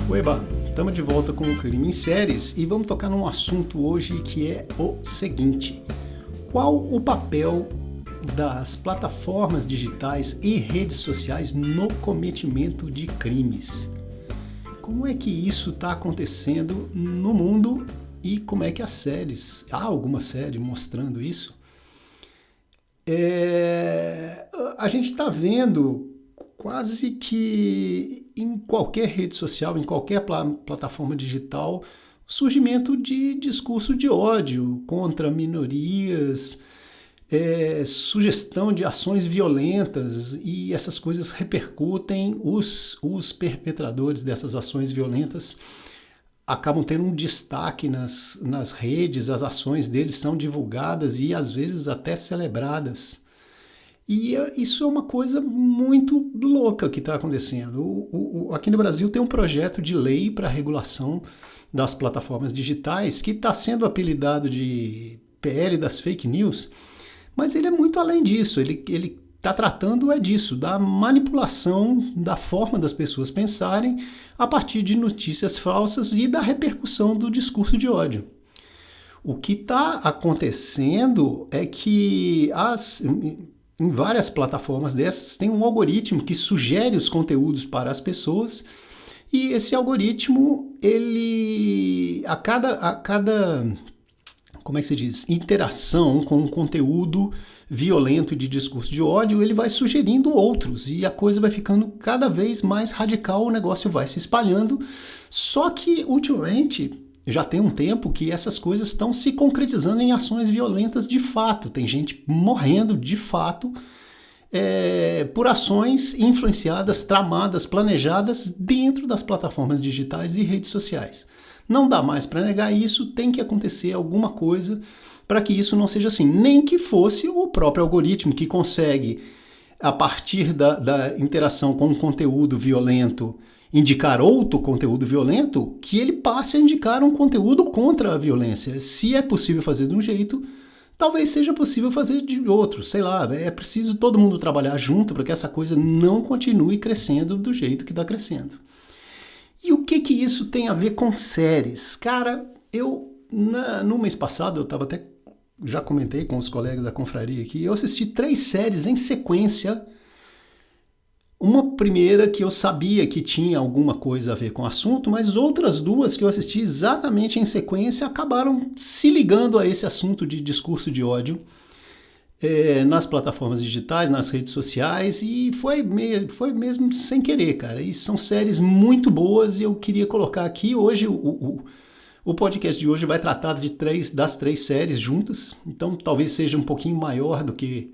Ueba, estamos de volta com o Crime em Séries e vamos tocar num assunto hoje que é o seguinte: qual o papel das plataformas digitais e redes sociais no cometimento de crimes? Como é que isso está acontecendo no mundo e como é que as séries, há alguma série mostrando isso? A gente está vendo quase que em qualquer rede social, em qualquer plataforma digital, o surgimento de discurso de ódio contra minorias, sugestão de ações violentas, e essas coisas repercutem, os perpetradores dessas ações violentas acabam tendo um destaque nas redes, as ações deles são divulgadas e às vezes até celebradas. E isso é uma coisa muito louca que está acontecendo. Aqui no Brasil tem um projeto de lei para a regulação das plataformas digitais que está sendo apelidado de PL das fake news, mas ele é muito além disso. Ele está tratando disso, da manipulação da forma das pessoas pensarem a partir de notícias falsas e da repercussão do discurso de ódio. O que está acontecendo é que em várias plataformas dessas tem um algoritmo que sugere os conteúdos para as pessoas, e esse algoritmo, ele a cada como é que se diz, interação com um conteúdo violento de discurso de ódio, ele vai sugerindo outros e a coisa vai ficando cada vez mais radical, o negócio vai se espalhando. Só que ultimamente já tem um tempo que essas coisas estão se concretizando em ações violentas de fato. Tem gente morrendo de fato por ações influenciadas, tramadas, planejadas dentro das plataformas digitais e redes sociais. Não dá mais para negar isso, tem que acontecer alguma coisa para que isso não seja assim. Nem que fosse o próprio algoritmo que consegue, a partir da interação com um conteúdo violento, indicar outro conteúdo violento, que ele passe a indicar um conteúdo contra a violência. Se é possível fazer de um jeito, talvez seja possível fazer de outro. Sei lá, é preciso todo mundo trabalhar junto para que essa coisa não continue crescendo do jeito que está crescendo. E o que isso tem a ver com séries? Cara, no mês passado, já comentei com os colegas da confraria aqui, eu assisti 3 séries em sequência. Uma primeira que eu sabia que tinha alguma coisa a ver com o assunto, mas outras 2 que eu assisti exatamente em sequência acabaram se ligando a esse assunto de discurso de ódio nas plataformas digitais, nas redes sociais, e foi mesmo sem querer, cara. E são séries muito boas e eu queria colocar aqui hoje. O podcast de hoje vai tratar das 3 séries juntas, então talvez seja um pouquinho maior do que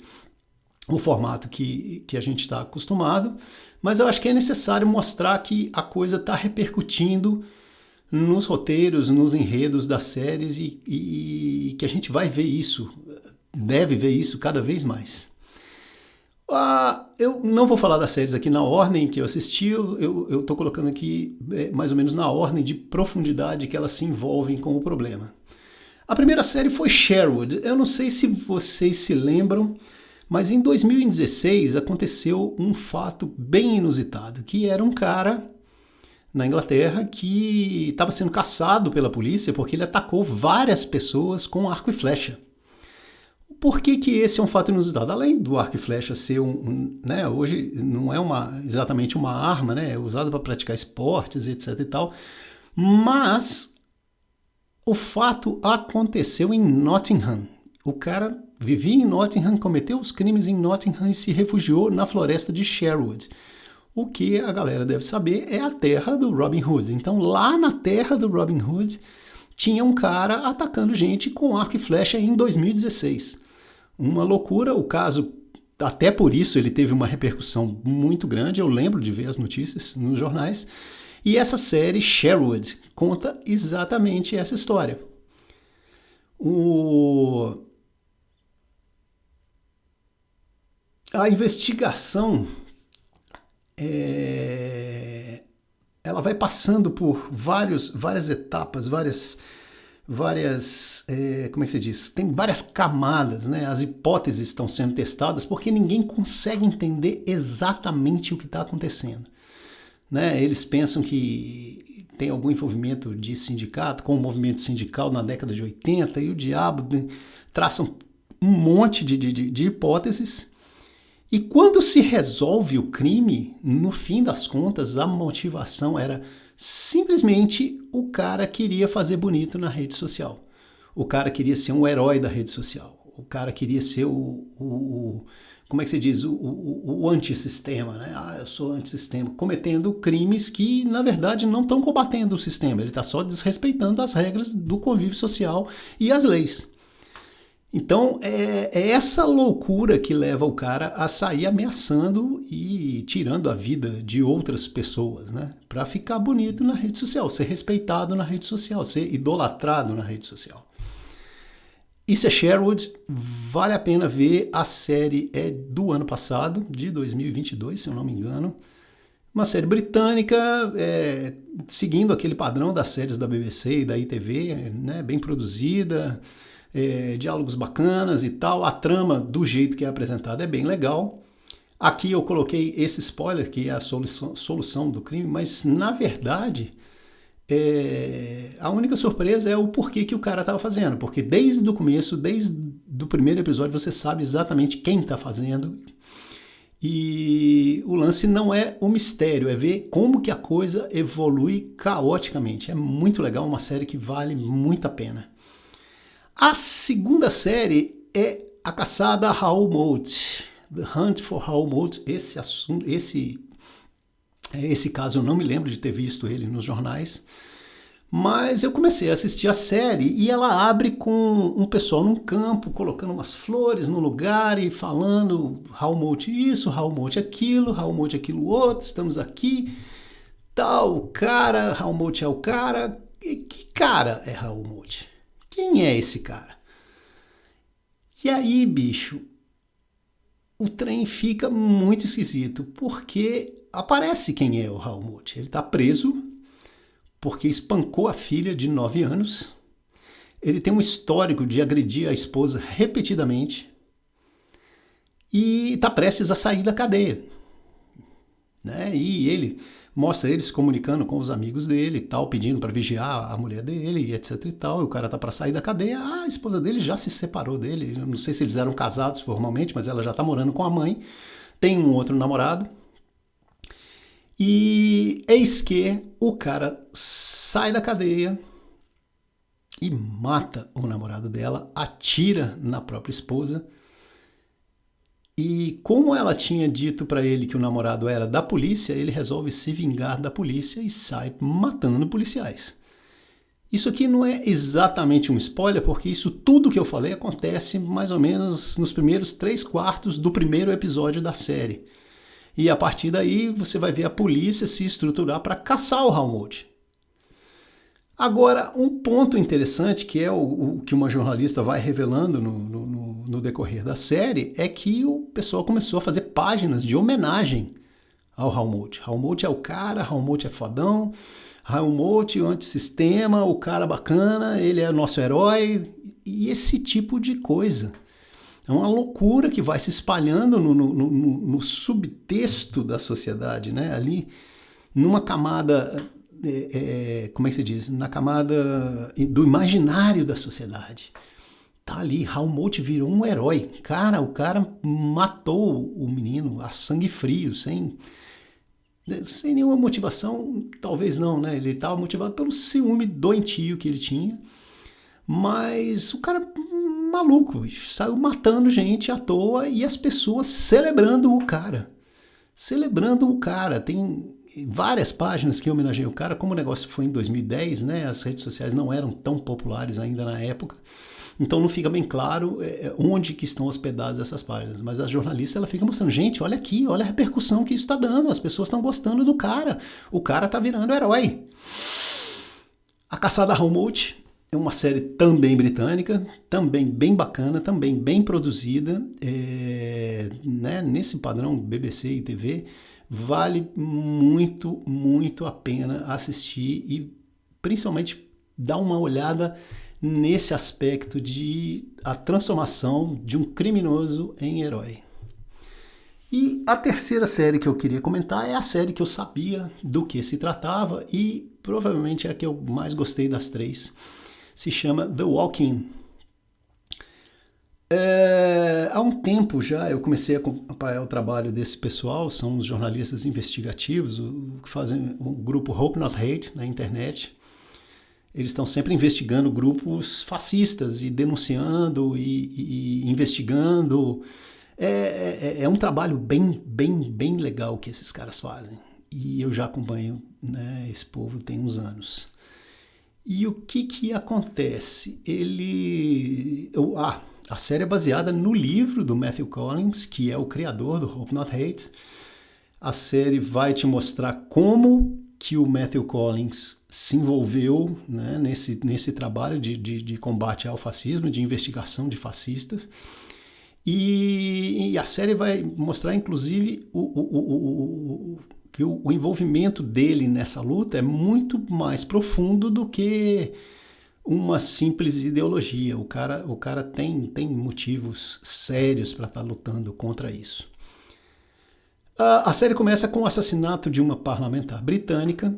o formato que a gente está acostumado, mas eu acho que é necessário mostrar que a coisa está repercutindo nos roteiros, nos enredos das séries e que a gente vai ver isso, deve ver isso cada vez mais. Eu não vou falar das séries aqui na ordem que eu assisti, eu estou colocando aqui mais ou menos na ordem de profundidade que elas se envolvem com o problema. A primeira série foi Sherwood. Eu não sei se vocês se lembram, mas em 2016 aconteceu um fato bem inusitado, que era um cara na Inglaterra que estava sendo caçado pela polícia porque ele atacou várias pessoas com arco e flecha. Por que esse é um fato inusitado? Além do arco e flecha ser né, hoje não é exatamente uma arma, né, é usado para praticar esportes, etc e tal, mas o fato aconteceu em Nottingham. O cara vivia em Nottingham, cometeu os crimes em Nottingham e se refugiou na floresta de Sherwood. O que a galera deve saber é a terra do Robin Hood. Então lá na terra do Robin Hood tinha um cara atacando gente com arco e flecha em 2016. Uma loucura, o caso, até por isso ele teve uma repercussão muito grande, eu lembro de ver as notícias nos jornais, e essa série, Sherwood, conta exatamente essa história. A investigação, ela vai passando por várias etapas, como é que se diz? Tem várias camadas, né? As hipóteses estão sendo testadas porque ninguém consegue entender exatamente o que está acontecendo. Né? Eles pensam que tem algum envolvimento de sindicato, com o movimento sindical na década de 80, e o diabo traçam um monte de hipóteses. E quando se resolve o crime, no fim das contas, a motivação era simplesmente o cara queria fazer bonito na rede social. O cara queria ser um herói da rede social. O cara queria ser como é que se diz? O antissistema, né? Eu sou antissistema. Cometendo crimes que, na verdade, não estão combatendo o sistema. Ele está só desrespeitando as regras do convívio social e as leis. Então, é essa loucura que leva o cara a sair ameaçando e tirando a vida de outras pessoas, né? Para ficar bonito na rede social, ser respeitado na rede social, ser idolatrado na rede social. Isso é Sherwood, vale a pena ver. A série é do ano passado, de 2022, se eu não me engano. Uma série britânica, seguindo aquele padrão das séries da BBC e da ITV, né? Bem produzida, diálogos bacanas e tal. A trama, do jeito que é apresentada, é bem legal. Aqui eu coloquei esse spoiler, que é a solução do crime, mas, na verdade, a única surpresa é o porquê que o cara estava fazendo. Porque desde o começo, desde o primeiro episódio, você sabe exatamente quem está fazendo. E o lance não é o mistério, é ver como que a coisa evolui caoticamente. É muito legal, uma série que vale muito a pena. A segunda série é A Caçada a Raoul Moat, The Hunt for Raoul Moat. Esse caso eu não me lembro de ter visto ele nos jornais, mas eu comecei a assistir a série e ela abre com um pessoal num campo, colocando umas flores no lugar e falando Raoul Moat isso, Raoul Moat aquilo outro, estamos aqui, tal cara, Raoul Moat é o cara. E que cara é Raoul Moat? Quem é esse cara? E aí, bicho, o trem fica muito esquisito, porque aparece quem é o Raoul Moat. Ele está preso porque espancou a filha de 9 anos. Ele tem um histórico de agredir a esposa repetidamente e está prestes a sair da cadeia, né? E ele mostra ele se comunicando com os amigos dele e tal, pedindo para vigiar a mulher dele e etc e tal. E o cara tá para sair da cadeia, a esposa dele já se separou dele. Eu não sei se eles eram casados formalmente, mas ela já tá morando com a mãe. Tem um outro namorado. E eis que o cara sai da cadeia e mata o namorado dela, atira na própria esposa. E como ela tinha dito para ele que o namorado era da polícia, ele resolve se vingar da polícia e sai matando policiais. Isso aqui não é exatamente um spoiler, porque isso tudo que eu falei acontece mais ou menos nos primeiros 3/4 do primeiro episódio da série. E a partir daí você vai ver a polícia se estruturar para caçar o Raoul Moat. Agora, um ponto interessante, que é o que uma jornalista vai revelando no decorrer da série, é que o pessoal começou a fazer páginas de homenagem ao Raoul Moat. Raoul Moat é o cara, Raoul Moat é fodão, Raoul Moat, o antissistema, o cara bacana, ele é nosso herói, e esse tipo de coisa. É uma loucura que vai se espalhando no subtexto da sociedade, né? Ali, numa camada... como é que se diz? Na camada do imaginário da sociedade. Tá ali, Raoul Moat virou um herói. Cara, o cara matou o menino a sangue frio, sem nenhuma motivação, talvez não, né? Ele estava motivado pelo ciúme doentio que ele tinha, mas o cara maluco, bicho, saiu matando gente à toa e as pessoas celebrando o cara. Tem várias páginas que homenageiam o cara. Como o negócio foi em 2010, né? As redes sociais não eram tão populares ainda na época, então não fica bem claro onde que estão hospedadas essas páginas. Mas a jornalista, ela fica mostrando, gente, olha aqui, olha a repercussão que isso está dando, as pessoas estão gostando do cara, o cara está virando herói. A Caçada a Raoul Moat é uma série também britânica, também bem bacana, também bem produzida, né, nesse padrão BBC e TV. Vale muito, muito a pena assistir e principalmente dar uma olhada nesse aspecto de a transformação de um criminoso em herói. E a terceira série que eu queria comentar é a série que eu sabia do que se tratava e provavelmente é a que eu mais gostei das três. Se chama The Walk-In. Há um tempo já eu comecei a acompanhar o trabalho desse pessoal, são os jornalistas investigativos, que fazem o grupo Hope Not Hate na internet. Eles estão sempre investigando grupos fascistas e denunciando e investigando. É um trabalho bem legal que esses caras fazem. E eu já acompanho, né, esse povo tem uns anos. E o que acontece? A série é baseada no livro do Matthew Collins, que é o criador do Hope Not Hate. A série vai te mostrar como que o Matthew Collins se envolveu, né, nesse trabalho de combate ao fascismo, de investigação de fascistas. E a série vai mostrar, inclusive, que o envolvimento dele nessa luta é muito mais profundo do que uma simples ideologia. O cara tem motivos sérios para estar lutando contra isso. A série começa com o assassinato de uma parlamentar britânica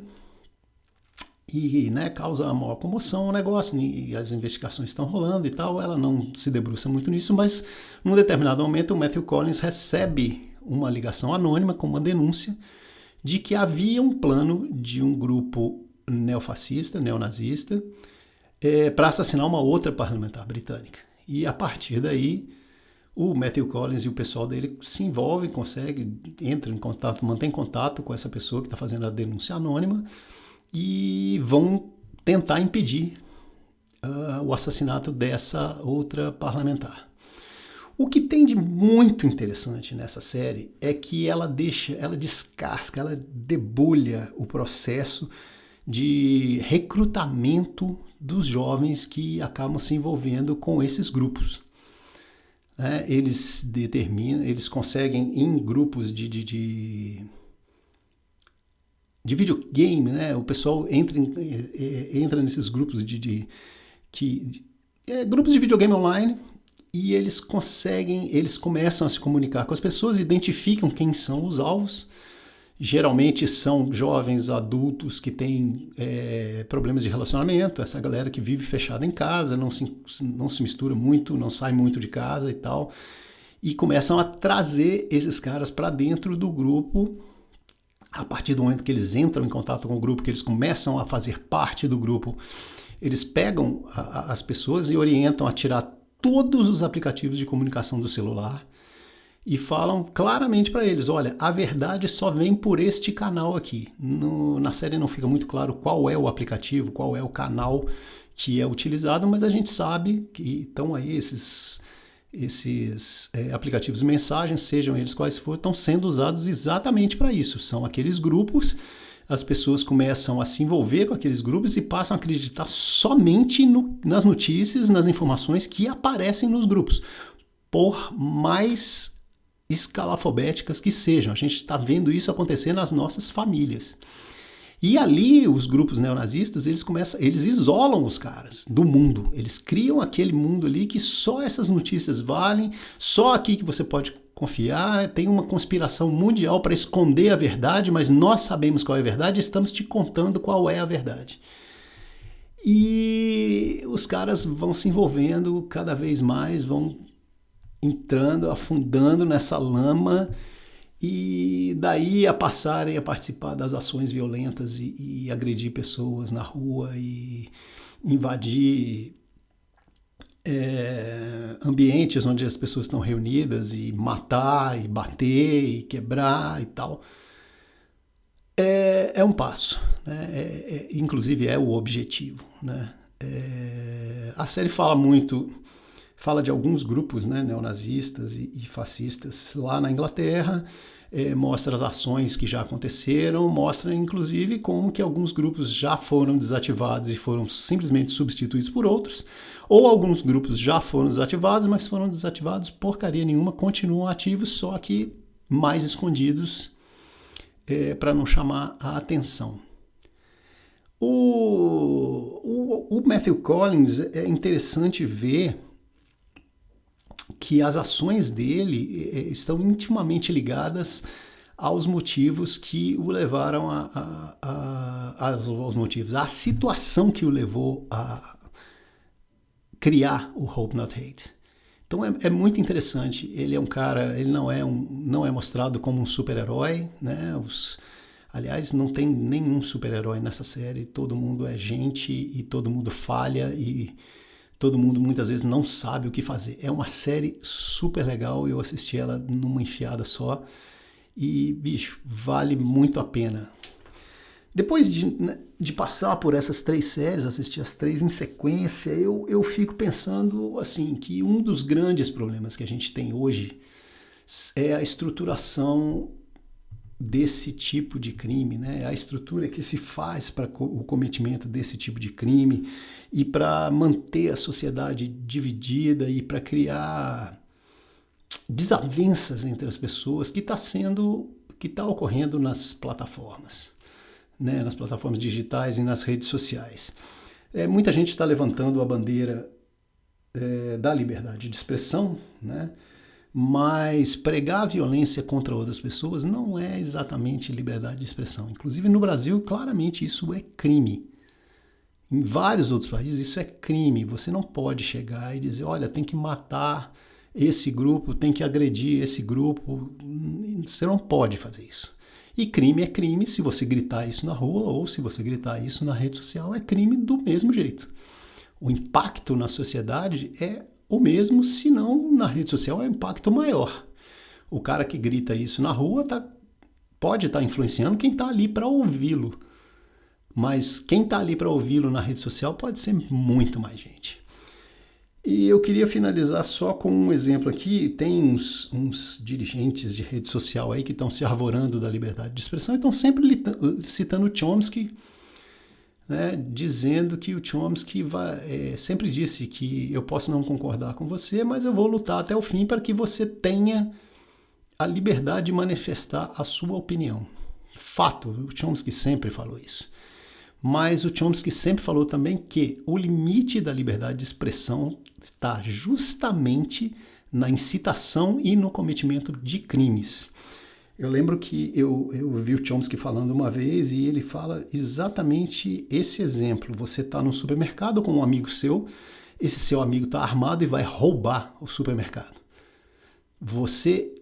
e, né, causa a maior comoção o negócio, e as investigações estão rolando e tal. Ela não se debruça muito nisso, mas num determinado momento o Matthew Collins recebe uma ligação anônima com uma denúncia de que havia um plano de um grupo neofascista, neonazista, para assassinar uma outra parlamentar britânica. E a partir daí o Matthew Collins e o pessoal dele se envolvem, entram em contato, mantém contato com essa pessoa que está fazendo a denúncia anônima e vão tentar impedir o assassinato dessa outra parlamentar. O que tem de muito interessante nessa série é que ela descasca, ela debulha o processo de recrutamento dos jovens que acabam se envolvendo com esses grupos. Eles conseguem em grupos de videogame, né? O pessoal entra nesses grupos grupos de videogame online, e eles começam a se comunicar com as pessoas, identificam quem são os alvos. Geralmente são jovens adultos que têm problemas de relacionamento, essa galera que vive fechada em casa, não se mistura muito, não sai muito de casa e tal, e começam a trazer esses caras para dentro do grupo. A partir do momento que eles entram em contato com o grupo, que eles começam a fazer parte do grupo, eles pegam as pessoas e orientam a tirar todos os aplicativos de comunicação do celular e falam claramente para eles: olha, a verdade só vem por este canal aqui. Na série não fica muito claro qual é o aplicativo, qual é o canal que é utilizado, mas a gente sabe que estão aí esses aplicativos de mensagens, sejam eles quais forem, estão sendo usados exatamente para isso. São aqueles grupos, as pessoas começam a se envolver com aqueles grupos e passam a acreditar somente nas notícias, nas informações que aparecem nos grupos, por mais escalafobéticas que sejam. A gente está vendo isso acontecer nas nossas famílias. E ali os grupos neonazistas, eles isolam os caras do mundo. Eles criam aquele mundo ali que só essas notícias valem, só aqui que você pode confiar. Tem uma conspiração mundial para esconder a verdade, mas nós sabemos qual é a verdade e estamos te contando qual é a verdade. E os caras vão se envolvendo cada vez mais, vão entrando, afundando nessa lama, e daí a passarem a participar das ações violentas e agredir pessoas na rua e invadir ambientes onde as pessoas estão reunidas e matar, e bater, e quebrar e tal. É um passo, né? Inclusive é o objetivo, né? A série fala de alguns grupos, né, neonazistas e fascistas lá na Inglaterra, mostra as ações que já aconteceram, mostra inclusive como que alguns grupos já foram desativados e foram simplesmente substituídos por outros, ou alguns grupos já foram desativados, mas foram desativados porcaria nenhuma, continuam ativos, só que mais escondidos, para não chamar a atenção. O Matthew Collins, é interessante ver que as ações dele estão intimamente ligadas aos motivos que o levaram à situação que o levou a criar o Hope Not Hate. Então é muito interessante. Ele é um cara, ele não é mostrado como um super-herói, né? Aliás, não tem nenhum super-herói nessa série. Todo mundo é gente e todo mundo falha e todo mundo muitas vezes não sabe o que fazer. É uma série super legal. Eu assisti ela numa enfiada só e, bicho, vale muito a pena. Depois de passar por essas 3 séries, assistir as 3 em sequência, eu fico pensando assim que um dos grandes problemas que a gente tem hoje é a estruturação desse tipo de crime, né? A estrutura que se faz para o cometimento desse tipo de crime e para manter a sociedade dividida e para criar desavenças entre as pessoas que está ocorrendo nas plataformas, né? Nas plataformas digitais e nas redes sociais. Muita gente está levantando a bandeira da liberdade de expressão, né? Mas pregar a violência contra outras pessoas não é exatamente liberdade de expressão. Inclusive no Brasil, claramente isso é crime. Em vários outros países isso é crime. Você não pode chegar e dizer, olha, tem que matar esse grupo, tem que agredir esse grupo. Você não pode fazer isso. E crime é crime se você gritar isso na rua ou se você gritar isso na rede social, é crime do mesmo jeito. O impacto na sociedade é o mesmo, se não na rede social é um impacto maior. O cara que grita isso na rua pode estar influenciando quem está ali para ouvi-lo. Mas quem está ali para ouvi-lo na rede social pode ser muito mais gente. E eu queria finalizar só com um exemplo aqui. Tem uns dirigentes de rede social aí que estão se arvorando da liberdade de expressão e estão sempre citando Chomsky, né, dizendo que o Chomsky sempre disse que eu posso não concordar com você, mas eu vou lutar até o fim para que você tenha a liberdade de manifestar a sua opinião. Fato, o Chomsky sempre falou isso. Mas o Chomsky sempre falou também que o limite da liberdade de expressão está justamente na incitação e no cometimento de crimes. Eu lembro que eu vi o Chomsky falando uma vez e ele fala exatamente esse exemplo. Você está no supermercado com um amigo seu, esse seu amigo está armado e vai roubar o supermercado. Você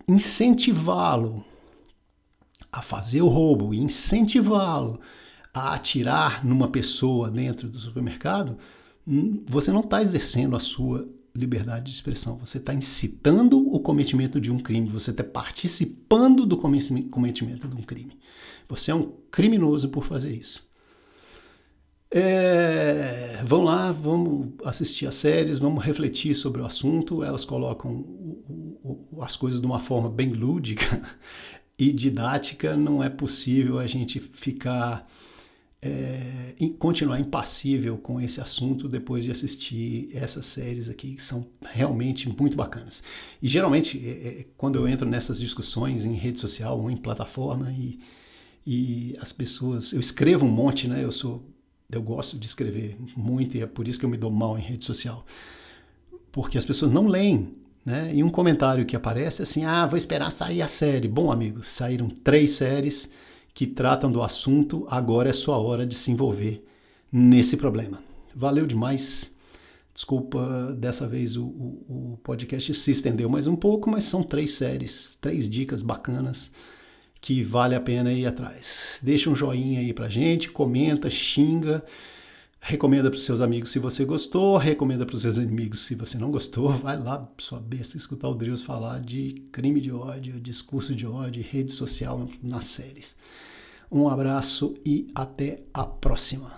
incentivá-lo a fazer o roubo, incentivá-lo a atirar numa pessoa dentro do supermercado, você não está exercendo a sua liberdade de expressão. Você está incitando o cometimento de um crime. Você está participando do cometimento de um crime. Você é um criminoso por fazer isso. Vamos lá, vamos assistir as séries, vamos refletir sobre o assunto. Elas colocam as coisas de uma forma bem lúdica e didática. Não é possível a gente ficar continuar impassível com esse assunto depois de assistir essas séries aqui, que são realmente muito bacanas. E geralmente, quando eu entro nessas discussões em rede social ou em plataforma e as pessoas... Eu escrevo um monte, né? Eu gosto de escrever muito e é por isso que eu me dou mal em rede social. Porque as pessoas não leem, né? E um comentário que aparece é assim, vou esperar sair a série. Bom, amigo, saíram 3 séries que tratam do assunto, agora é sua hora de se envolver nesse problema. Valeu demais. Desculpa, dessa vez o podcast se estendeu mais um pouco, mas são 3 séries, 3 dicas bacanas que vale a pena ir atrás. Deixa um joinha aí pra gente, comenta, xinga, recomenda para os seus amigos se você gostou, recomenda para os seus inimigos se você não gostou. Vai lá, sua besta, escutar o Drius falar de crime de ódio, discurso de ódio, rede social nas séries. Um abraço e até a próxima.